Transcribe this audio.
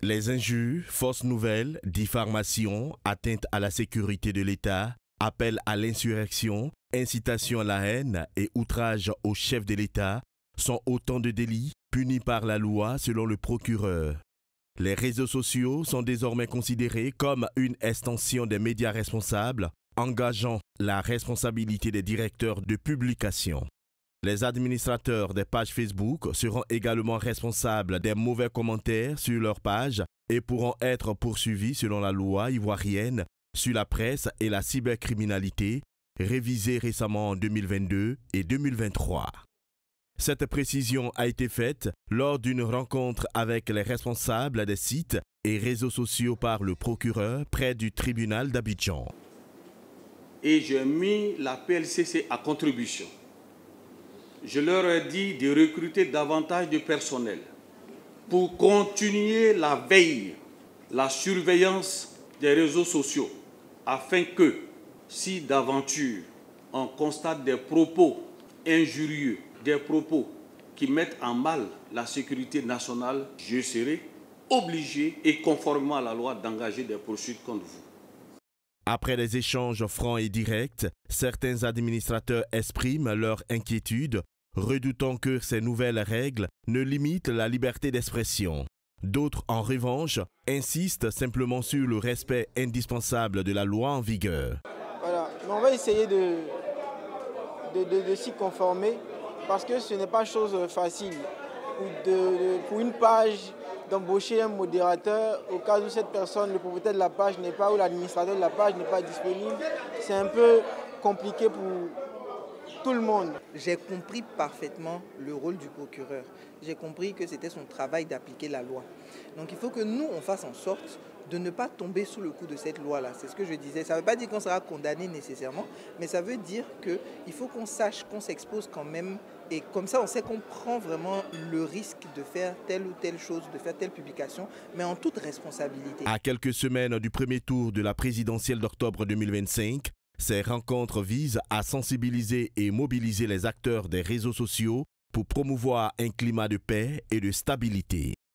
Les injures, fausses nouvelles, diffamations, atteintes à la sécurité de l'État, appel à l'insurrection, incitation à la haine et outrage au chef de l'État sont autant de délits punis par la loi selon le procureur. Les réseaux sociaux sont désormais considérés comme une extension des médias responsables, engageant la responsabilité des directeurs de publication. Les administrateurs des pages Facebook seront également responsables des mauvais commentaires sur leurs pages et pourront être poursuivis selon la loi ivoirienne sur la presse et la cybercriminalité, révisée récemment en 2022 et 2023. Cette précision a été faite lors d'une rencontre avec les responsables des sites et réseaux sociaux par le procureur près du tribunal d'Abidjan. Et j'ai mis la PLCC à contribution. Je leur ai dit de recruter davantage de personnel pour continuer la veille, la surveillance des réseaux sociaux, afin que, si d'aventure on constate des propos injurieux, des propos qui mettent en mal la sécurité nationale, je serai obligé et conformément à la loi d'engager des poursuites contre vous. Après des échanges francs et directs, certains administrateurs expriment leur inquiétude, redoutant que ces nouvelles règles ne limitent la liberté d'expression. D'autres, en revanche, insistent simplement sur le respect indispensable de la loi en vigueur. Voilà, mais on va essayer de s'y conformer parce que ce n'est pas chose facile pour une page d'embaucher un modérateur au cas où cette personne, le propriétaire de la page n'est pas ou l'administrateur de la page n'est pas disponible. C'est un peu compliqué pour tout le monde. J'ai compris parfaitement le rôle du procureur. J'ai compris que c'était son travail d'appliquer la loi. Donc il faut que nous, on fasse en sorte de ne pas tomber sous le coup de cette loi-là. C'est ce que je disais. Ça ne veut pas dire qu'on sera condamné nécessairement, mais ça veut dire qu'il faut qu'on sache qu'on s'expose quand même. Et comme ça, on sait qu'on prend vraiment le risque de faire telle ou telle chose, de faire telle publication, mais en toute responsabilité. À quelques semaines du premier tour de la présidentielle d'octobre 2025, ces rencontres visent à sensibiliser et mobiliser les acteurs des réseaux sociaux pour promouvoir un climat de paix et de stabilité.